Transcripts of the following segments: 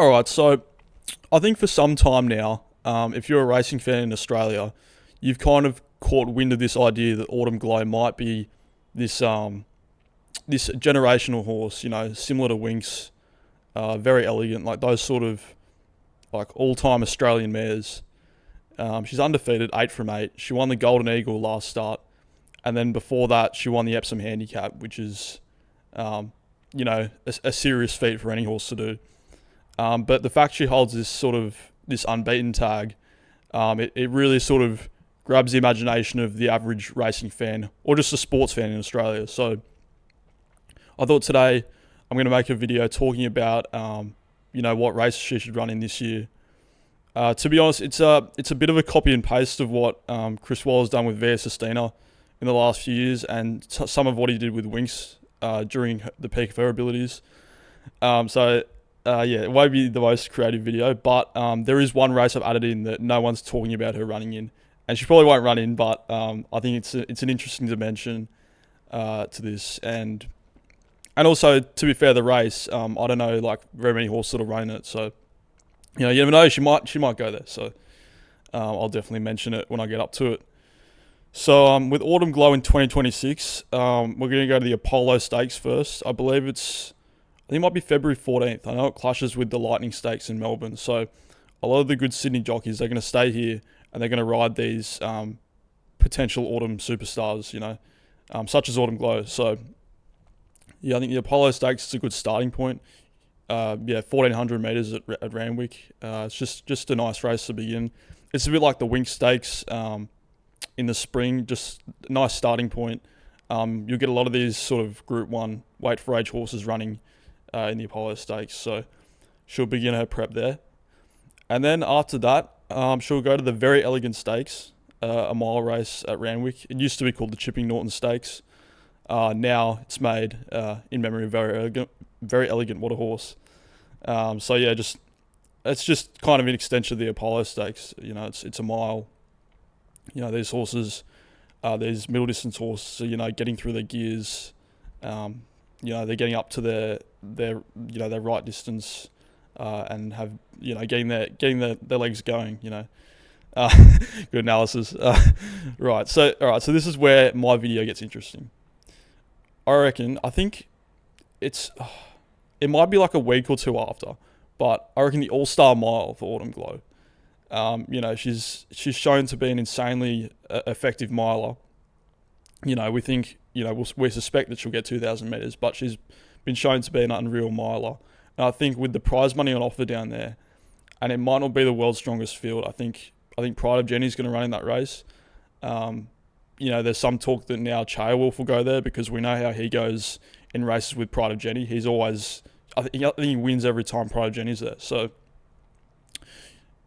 All right, so I think for some time now, if you're a racing fan in Australia, you've kind of caught wind of this idea that Autumn Glow might be this this generational horse, similar to Winx, very elegant, like those sort of like all-time Australian mares. She's undefeated, 8 from 8. She won the Golden Eagle last start, and then before that, she won the Epsom Handicap, which is, a serious feat for any horse to do. But the fact she holds this unbeaten tag, it really sort of grabs the imagination of the average racing fan or just a sports fan in Australia. So I thought today I'm going to make a video talking about what race she should run in this year. To be honest, it's a bit of a copy and paste of what Chris Waller's done with Via Sistina in the last few years, and some of what he did with Winx during the peak of her abilities. It won't be the most creative video, but there is one race I've added in that no one's talking about her running in, and she probably won't run in, but I think it's an interesting dimension to this, and also, to be fair, the race, I don't know like very many horses that'll run in it, so you never know, she might go there, so I'll definitely mention it when I get up to it. So with Autumn Glow in 2026, we're going to go to the Apollo Stakes first. I think it might be February 14th. I know it clashes with the Lightning Stakes in Melbourne. So a lot of the good Sydney jockeys, they're going to stay here and they're going to ride these potential autumn superstars, such as Autumn Glow. So, yeah, I think the Apollo Stakes is a good starting point. 1,400 metres at Randwick. It's just a nice race to begin. It's a bit like the Winx Stakes in the spring, just a nice starting point. You'll get a lot of these sort of Group 1 weight for age horses running in the Apollo Stakes, so she'll begin her prep there. And then after that, she'll go to the Very Elegant Stakes, a mile race at Randwick. It used to be called the Chipping Norton Stakes. Now it's made in memory of Very Elegant. What a horse. It's just kind of an extension of the Apollo Stakes. It's a mile. These horses, these middle distance horses, getting through their gears. They're getting up to their right distance, and have getting their legs going. Good analysis. Right. So So this is where my video gets interesting. I think it might be like a week or two after, but I reckon the All-Star Mile for Autumn Glow. She's shown to be an insanely effective miler. We think, we suspect that she'll get 2,000 metres, but she's been shown to be an unreal miler. And I think with the prize money on offer down there, and it might not be the world's strongest field, I think Pride of Jenny's going to run in that race. There's some talk that now Wolf will go there because we know how he goes in races with Pride of Jenny. He's always, I think he wins every time Pride of Jenny's there. So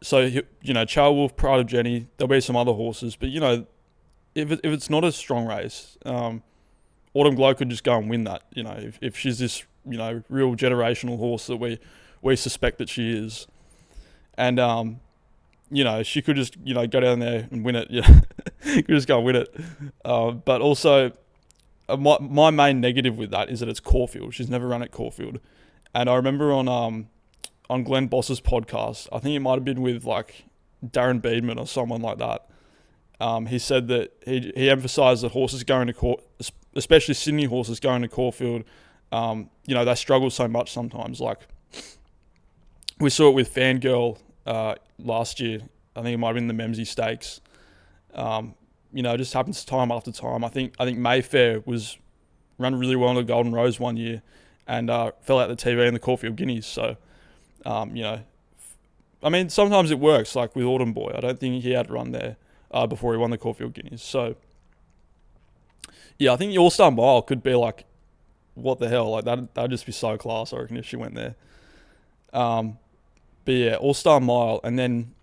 Wolf, Pride of Jenny, there'll be some other horses, but if it's not a strong race, Autumn Glow could just go and win that. If she's this real generational horse that we suspect that she is, and she could just go down there and win it. Could just go and win it. But also, my main negative with that is that it's Caulfield. She's never run at Caulfield, and I remember on Glenn Boss's podcast, I think it might have been with like Darren Beedman or someone like that. He said that he emphasised that horses going to especially Sydney horses going to Caulfield, they struggle so much sometimes. Like we saw it with Fangirl last year. I think it might have been the Memsie Stakes. It just happens time after time. I think Mayfair was run really well in the Golden Rose one year and fell out the TV in the Caulfield Guineas. So, sometimes it works, like with Autumn Boy. I don't think he had run there before he won the Caulfield Guineas. So, yeah, I think the All-Star Mile could be like, what the hell? Like that'd just be so class, I reckon, if she went there. But yeah, All-Star Mile, and then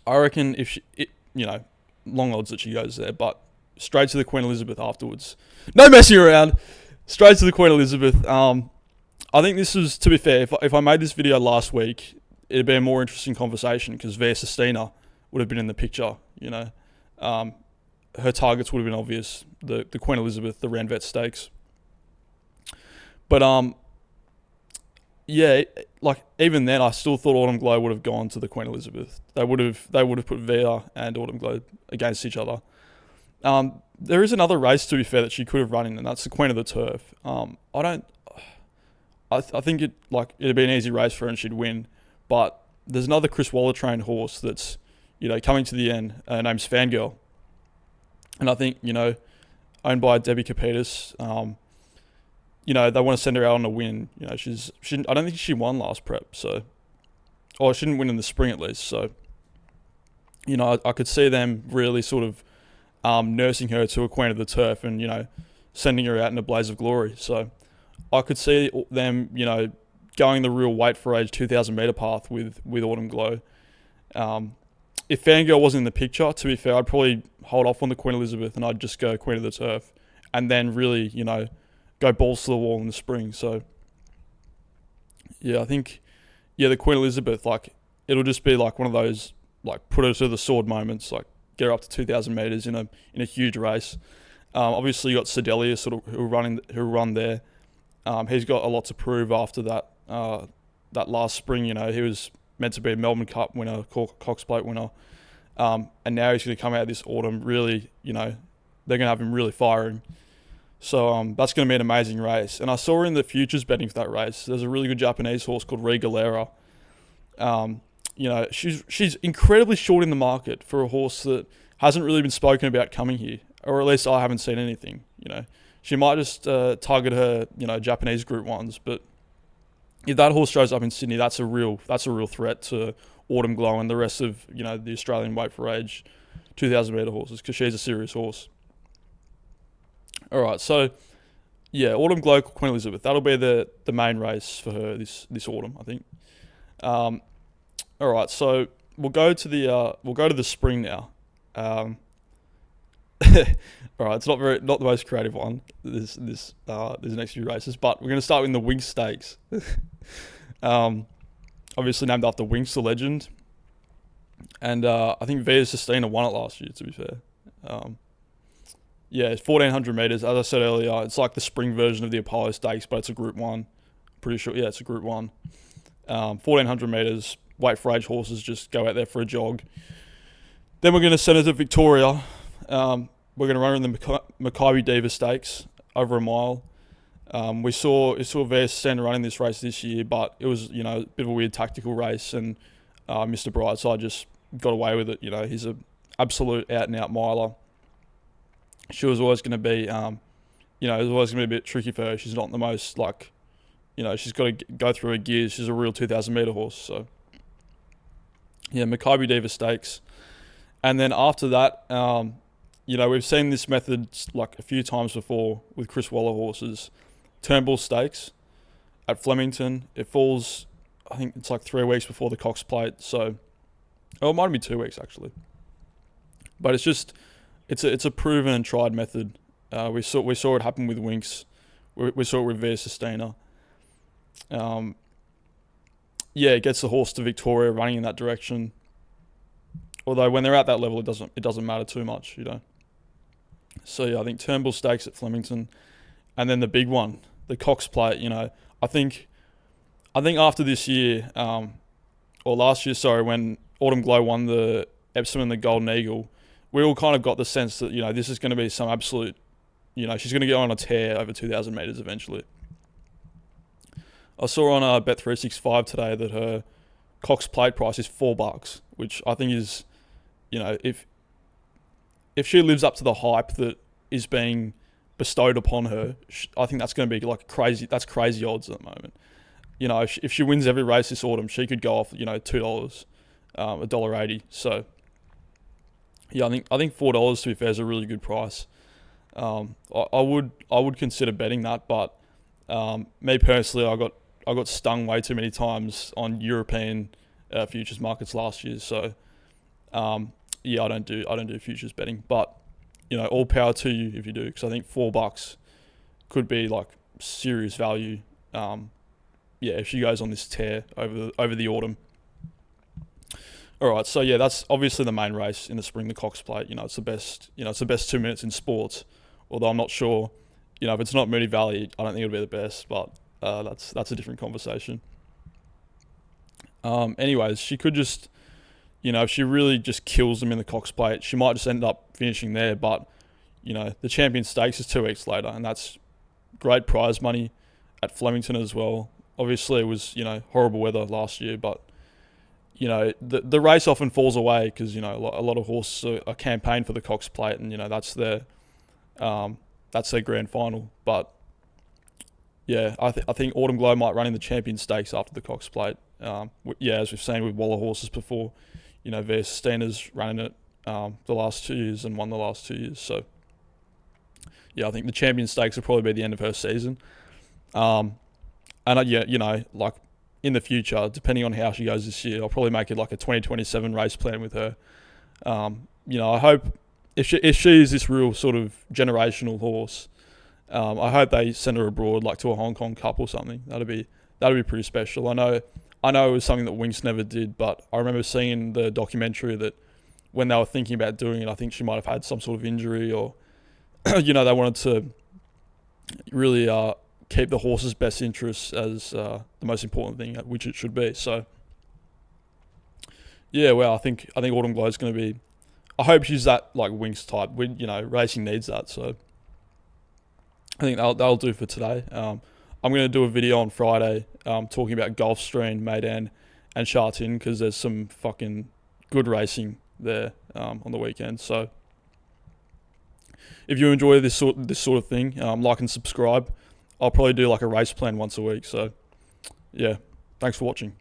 I reckon long odds that she goes there, but straight to the Queen Elizabeth afterwards. No messing around. Straight to the Queen Elizabeth. I think this is, to be fair, if I made this video last week, it'd be a more interesting conversation because Via Sistina would have been in the picture, her targets would have been obvious. The Queen Elizabeth, the Randvet Stakes. But yeah, like even then, I still thought Autumn Glow would have gone to the Queen Elizabeth. They would have put Via and Autumn Glow against each other. There is another race, to be fair, that she could have run in, and that's the Queen of the Turf. I don't. I think it'd be an easy race for her and she'd win, but there's another Chris Waller trained horse that's coming to the end. Her name's Fangirl, and I think owned by Debbie Capitas. They want to send her out on a win. I don't think she won last prep, so, or she didn't win in the spring at least. So, I could see them really sort of nursing her to a Queen of the Turf and sending her out in a blaze of glory. So, I could see them going the real weight for age 2,000 meter path with Autumn Glow. If Fangirl wasn't in the picture, to be fair, I'd probably hold off on the Queen Elizabeth and I'd just go Queen of the Turf, and then really go balls to the wall in the spring. So, yeah, I think, the Queen Elizabeth, it'll just be one of those, put her to the sword moments, get her up to 2,000 metres in a huge race. Obviously, you got Sedelia who'll run there. He's got a lot to prove after that last spring. He was meant to be a Melbourne Cup winner, Cox Plate winner. And now he's going to come out this autumn really, they're going to have him really firing. So that's going to be an amazing race. And I saw her in the futures betting for that race. There's a really good Japanese horse called Regalera. She's incredibly short in the market for a horse that hasn't really been spoken about coming here, or at least I haven't seen anything. She might just target her, Japanese Group 1s, but if that horse shows up in Sydney, that's a real threat to Autumn Glow and the rest of the Australian weight for age 2,000 metre horses, because she's a serious horse. All right, so yeah, Autumn Glow, Queen Elizabeth. That'll be the main race for her this autumn, I think. All right, so we'll go to the spring now. All right, it's not the most creative one. This next few races, but we're going to start with the Winx Stakes. Obviously named after Winx, the legend, and I think Via Sistina won it last year. To be fair, it's 1,400 meters. As I said earlier, it's like the spring version of the Apollo Stakes, but it's a Group 1. Pretty sure, it's a Group 1. 1,400 meters. Weight for age horses just go out there for a jog. Then we're going to send it to Victoria. We're going to run in the Mackay Diva Stakes over a mile. We saw Via Sistina running this race this year, but it was a bit of a weird tactical race, and Mr. Brightside just got away with it. He's an absolute out and out miler. She was always going to be, it was always going to be a bit tricky for her. She's not the most she's got to go through her gears. She's a real 2,000 metre horse. So, yeah, Mackay Diva Stakes. And then after that, we've seen this method a few times before with Chris Waller horses. Turnbull Stakes at Flemington. It falls, I think it's 3 weeks before the Cox Plate. So, it might be 2 weeks actually. But it's just, it's a proven and tried method. We saw it happen with Winx. We saw it with Via Sistina. It gets the horse to Victoria running in that direction. Although when they're at that level, it doesn't matter too much, So yeah, I think Turnbull Stakes at Flemington, and then the big one, the Cox Plate. I think after this year, or last year, sorry, when Autumn Glow won the Epsom and the Golden Eagle, we all kind of got the sense that this is going to be some absolute, she's going to get on a tear over 2,000 meters eventually. I saw on Bet365 today that her Cox Plate price is $4, which I think is, if she lives up to the hype that is being bestowed upon her, I think that's going to be crazy. That's crazy odds at the moment. If she wins every race this autumn, she could go off, $2, $1.80. So, yeah, I think $4, to be fair, is a really good price. I would consider betting that, but me personally, I got stung way too many times on European futures markets last year. So, I don't do futures betting, but all power to you if you do, because I think $4 could be serious value. If she goes on this tear over the autumn. All right, so yeah, that's obviously the main race in the spring, the Cox Plate. It's the best. It's the best 2 minutes in sports. Although I'm not sure, if it's not Moonee Valley, I don't think it'll be the best. But that's a different conversation. Anyways, she could just, if she really just kills them in the Cox Plate, she might just end up finishing there. But, the Champion Stakes is 2 weeks later, and that's great prize money at Flemington as well. Obviously, it was, horrible weather last year, but, the race often falls away because, a lot of horses are campaigned for the Cox Plate, and, that's their grand final. But, yeah, I think Autumn Glow might run in the Champion Stakes after the Cox Plate. As we've seen with Waller horses before, Vera Steena's running it the last 2 years and won the last 2 years. So, yeah, I think the Champion Stakes will probably be the end of her season. And, like in the future, depending on how she goes this year, I'll probably make it like a 2027 race plan with her. I hope if she is this real sort of generational horse, I hope they send her abroad, like to a Hong Kong Cup or something. That'd be pretty special. I know it was something that Winx never did, but I remember seeing in the documentary that when they were thinking about doing it, I think she might have had some sort of injury, or they wanted to really keep the horse's best interests as the most important thing, which it should be. So, yeah, well, I think Autumn Glow is going to be. I hope she's that like Winx type. Racing needs that. So, I think that'll do for today. I'm going to do a video on Friday talking about Gulfstream, Meydan, and Sha Tin, because there's some fucking good racing there on the weekend. So if you enjoy this sort of thing, like and subscribe. I'll probably do like a race plan once a week. So yeah, thanks for watching.